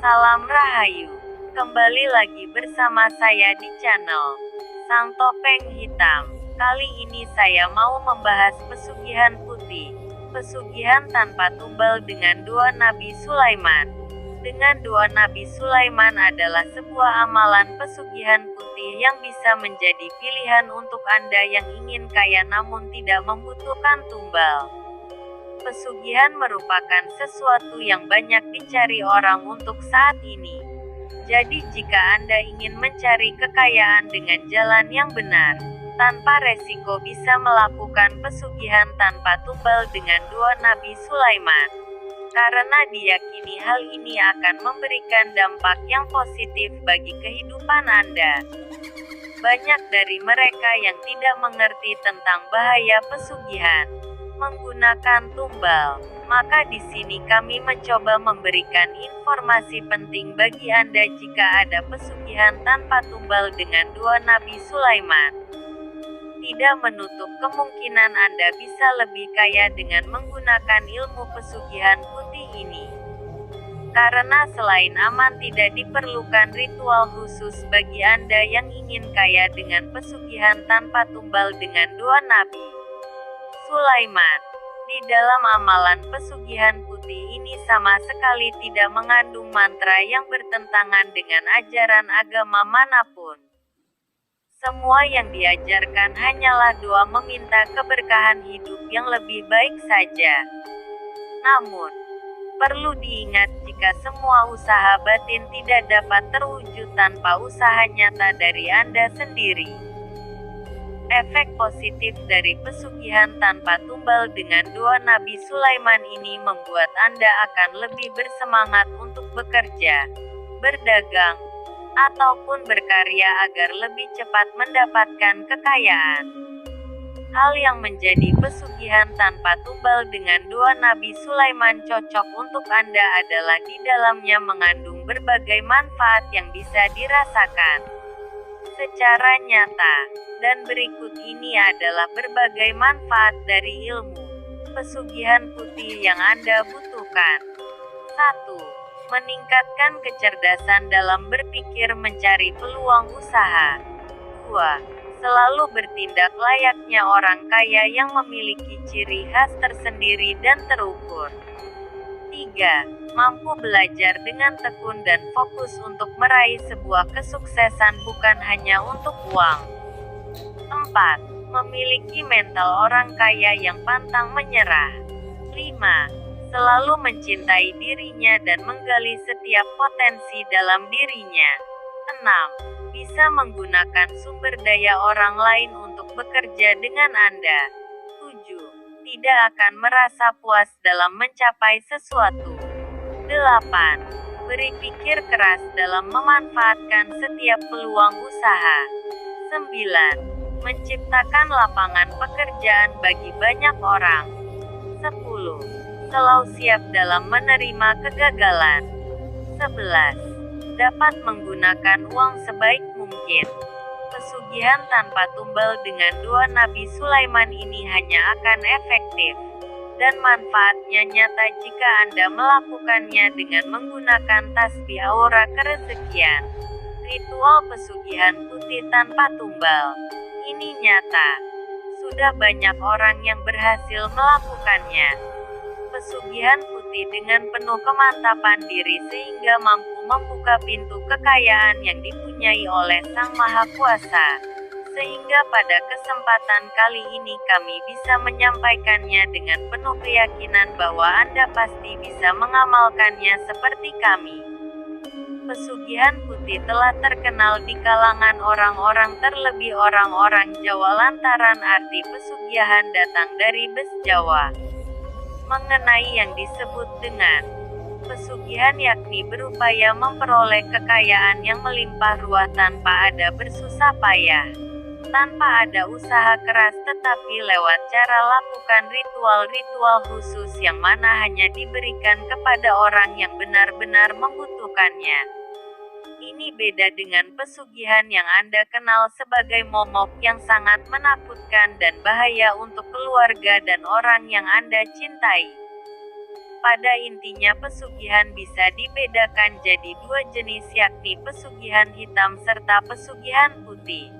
Salam Rahayu. Kembali lagi bersama saya di channel Sang Topeng Hitam. Kali ini saya mau membahas pesugihan putih. Pesugihan tanpa tumbal dengan doa Nabi Sulaiman. Dengan doa Nabi Sulaiman adalah sebuah amalan pesugihan putih yang bisa menjadi pilihan untuk Anda yang ingin kaya namun tidak membutuhkan tumbal. Pesugihan merupakan sesuatu yang banyak dicari orang untuk saat ini. Jadi jika Anda ingin mencari kekayaan dengan jalan yang benar, tanpa resiko bisa melakukan pesugihan tanpa tumbal dengan doa Nabi Sulaiman. Karena diyakini hal ini akan memberikan dampak yang positif bagi kehidupan Anda. Banyak dari mereka yang tidak mengerti tentang bahaya pesugihan menggunakan tumbal. Maka di sini kami mencoba memberikan informasi penting bagi Anda jika ada pesugihan tanpa tumbal dengan doa Nabi Sulaiman. Tidak menutup kemungkinan Anda bisa lebih kaya dengan menggunakan ilmu pesugihan putih ini. Karena selain aman tidak diperlukan ritual khusus bagi Anda yang ingin kaya dengan pesugihan tanpa tumbal dengan doa Nabi Sulaiman. Di dalam amalan pesugihan putih ini sama sekali tidak mengandung mantra yang bertentangan dengan ajaran agama manapun. Semua yang diajarkan hanyalah doa meminta keberkahan hidup yang lebih baik saja. Namun, perlu diingat jika semua usaha batin tidak dapat terwujud tanpa usaha nyata dari Anda sendiri. Efek positif dari pesugihan tanpa tumbal dengan doa Nabi Sulaiman ini membuat Anda akan lebih bersemangat untuk bekerja, berdagang, ataupun berkarya agar lebih cepat mendapatkan kekayaan. Hal yang menjadi pesugihan tanpa tumbal dengan doa Nabi Sulaiman cocok untuk Anda adalah di dalamnya mengandung berbagai manfaat yang bisa dirasakan secara nyata. Dan berikut ini adalah berbagai manfaat dari ilmu pesugihan putih yang Anda butuhkan. 1. Meningkatkan kecerdasan dalam berpikir mencari peluang usaha. 2. Selalu bertindak layaknya orang kaya yang memiliki ciri khas tersendiri dan terukur. 3. Mampu belajar dengan tekun dan fokus untuk meraih sebuah kesuksesan bukan hanya untuk uang. 4. Memiliki mental orang kaya yang pantang menyerah. 5. Selalu mencintai dirinya dan menggali setiap potensi dalam dirinya. 6. Bisa menggunakan sumber daya orang lain untuk bekerja dengan Anda. 7. Tidak akan merasa puas dalam mencapai sesuatu. 8. Berpikir keras dalam memanfaatkan setiap peluang usaha. 9. Menciptakan lapangan pekerjaan bagi banyak orang. 10. Selalu siap dalam menerima kegagalan. 11. Dapat menggunakan uang sebaik mungkin. Pesugihan tanpa tumbal dengan doa Nabi Sulaiman ini hanya akan efektif dan manfaatnya nyata jika Anda melakukannya dengan menggunakan tasbih aura kerezekian. Ritual pesugihan putih tanpa tumbal ini nyata. Sudah banyak orang yang berhasil melakukannya. Pesugihan putih dengan penuh kemantapan diri sehingga mampu membuka pintu kekayaan yang dipunyai oleh Sang Maha Kuasa. Sehingga pada kesempatan kali ini kami bisa menyampaikannya dengan penuh keyakinan bahwa Anda pasti bisa mengamalkannya seperti kami. Pesugihan putih telah terkenal di kalangan orang-orang terlebih orang-orang Jawa lantaran arti pesugihan datang dari bes Jawa. Mengenai yang disebut dengan pesugihan yakni berupaya memperoleh kekayaan yang melimpah ruah tanpa ada bersusah payah. Tanpa ada usaha keras tetapi lewat cara lakukan ritual-ritual khusus yang mana hanya diberikan kepada orang yang benar-benar membutuhkannya. Ini beda dengan pesugihan yang Anda kenal sebagai momok yang sangat menakutkan dan bahaya untuk keluarga dan orang yang Anda cintai. Pada intinya pesugihan bisa dibedakan jadi dua jenis, yakni pesugihan hitam serta pesugihan putih.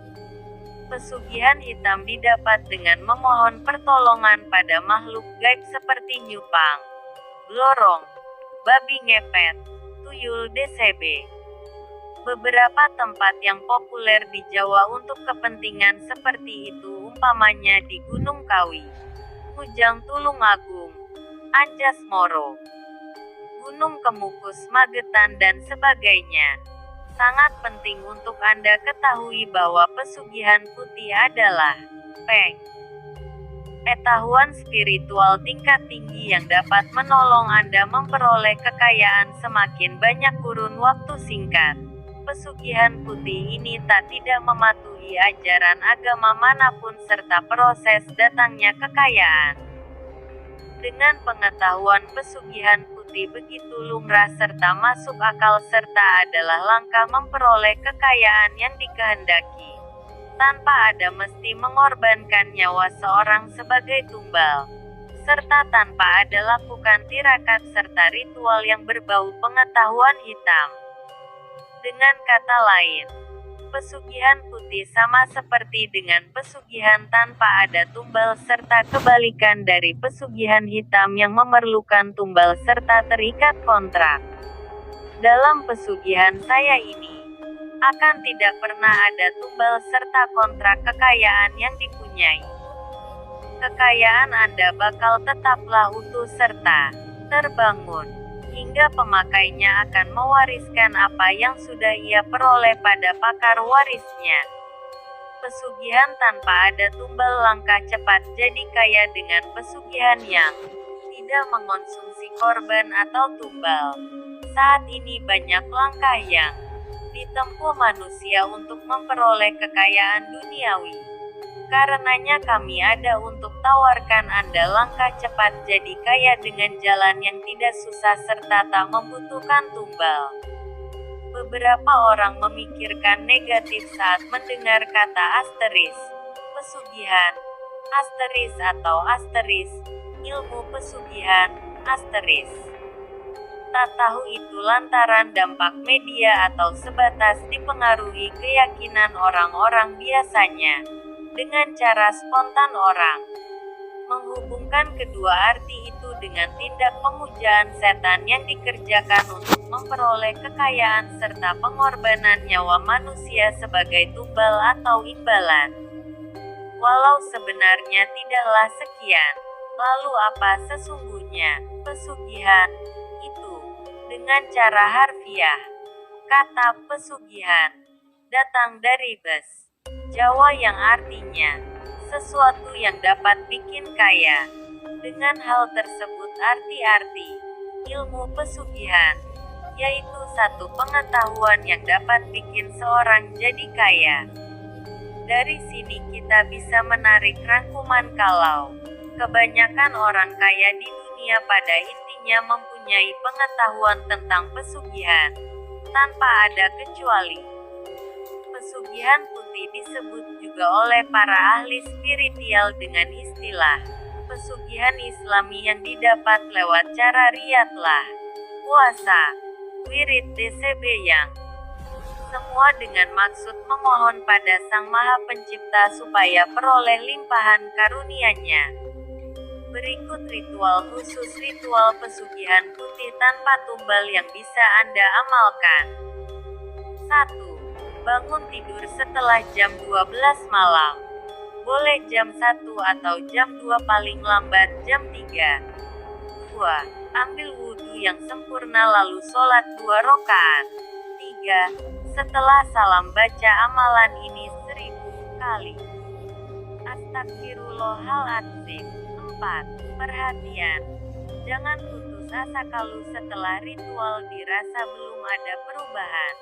Pesugihan hitam didapat dengan memohon pertolongan pada makhluk gaib seperti nyupang, blorong, babi ngepet, tuyul DCB. Beberapa tempat yang populer di Jawa untuk kepentingan seperti itu umpamanya di Gunung Kawi, Kujang Tulungagung, Anjas Moro, Gunung Kemukus Magetan dan sebagainya. Sangat penting untuk Anda ketahui bahwa pesugihan putih adalah pengetahuan spiritual tingkat tinggi yang dapat menolong Anda memperoleh kekayaan semakin banyak kurun waktu singkat. Pesugihan putih ini tidak mematuhi ajaran agama manapun serta proses datangnya kekayaan. Dengan pengetahuan pesugihan putih begitu lumrah serta masuk akal serta adalah langkah memperoleh kekayaan yang dikehendaki, tanpa ada mesti mengorbankan nyawa seorang sebagai tumbal, serta tanpa ada lakukan tirakat serta ritual yang berbau pengetahuan hitam. Dengan kata lain, pesugihan putih sama seperti dengan pesugihan tanpa ada tumbal serta kebalikan dari pesugihan hitam yang memerlukan tumbal serta terikat kontrak. Dalam pesugihan saya ini, akan tidak pernah ada tumbal serta kontrak kekayaan yang dipunyai. Kekayaan Anda bakal tetaplah utuh serta terbangun, hingga pemakainya akan mewariskan apa yang sudah ia peroleh pada pakar warisnya. Pesugihan tanpa ada tumbal langkah cepat jadi kaya dengan pesugihan yang tidak mengonsumsi korban atau tumbal. Saat ini banyak langkah yang ditempuh manusia untuk memperoleh kekayaan duniawi. Karenanya kami ada untuk tawarkan Anda langkah cepat jadi kaya dengan jalan yang tidak susah serta tak membutuhkan tumbal. Beberapa orang memikirkan negatif saat mendengar kata asteris, pesugihan, asteris atau asteris, ilmu pesugihan, asteris. Tak tahu itu lantaran dampak media atau sebatas dipengaruhi keyakinan orang-orang biasanya. Dengan cara spontan orang menghubungkan kedua arti itu dengan tindak pemujaan setan yang dikerjakan untuk memperoleh kekayaan serta pengorbanan nyawa manusia sebagai tumbal atau imbalan. Walau sebenarnya tidaklah sekian, lalu apa sesungguhnya pesugihan itu? Dengan cara harfiah, kata pesugihan datang dari bahasa Jawa yang artinya sesuatu yang dapat bikin kaya. Dengan hal tersebut arti-arti ilmu pesugihan yaitu satu pengetahuan yang dapat bikin seorang jadi kaya. Dari sini kita bisa menarik rangkuman kalau kebanyakan orang kaya di dunia pada intinya mempunyai pengetahuan tentang pesugihan tanpa ada kecuali. Pesugihan putih disebut juga oleh para ahli spiritual dengan istilah pesugihan Islami yang didapat lewat cara riyadlah, puasa, wirid DCB yang semua dengan maksud memohon pada Sang Maha Pencipta supaya peroleh limpahan karunia-Nya. Berikut ritual khusus ritual pesugihan putih tanpa tumbal yang bisa Anda amalkan. 1. Bangun tidur setelah jam 12 malam. Boleh jam 1 atau jam 2 paling lambat jam 3. 2. Ambil wudhu yang sempurna lalu sholat 2 rakaat. 3. Setelah salam baca amalan ini 1000 kali. Astagfirullahaladzim. 4. Perhatian. Jangan putus asa kalau setelah ritual dirasa belum ada perubahan.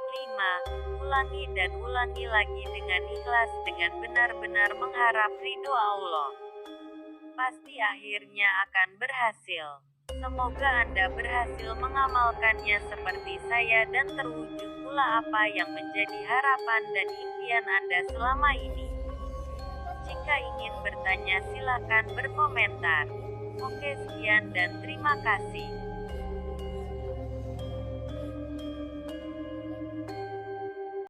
5. Ulangi dan ulangi lagi dengan ikhlas dengan benar-benar mengharap ridho Allah. Pasti akhirnya akan berhasil. Semoga Anda berhasil mengamalkannya seperti saya dan terwujud pula apa yang menjadi harapan dan impian Anda selama ini. Jika ingin bertanya silakan berkomentar. Oke, sekian. Sekian dan terima kasih.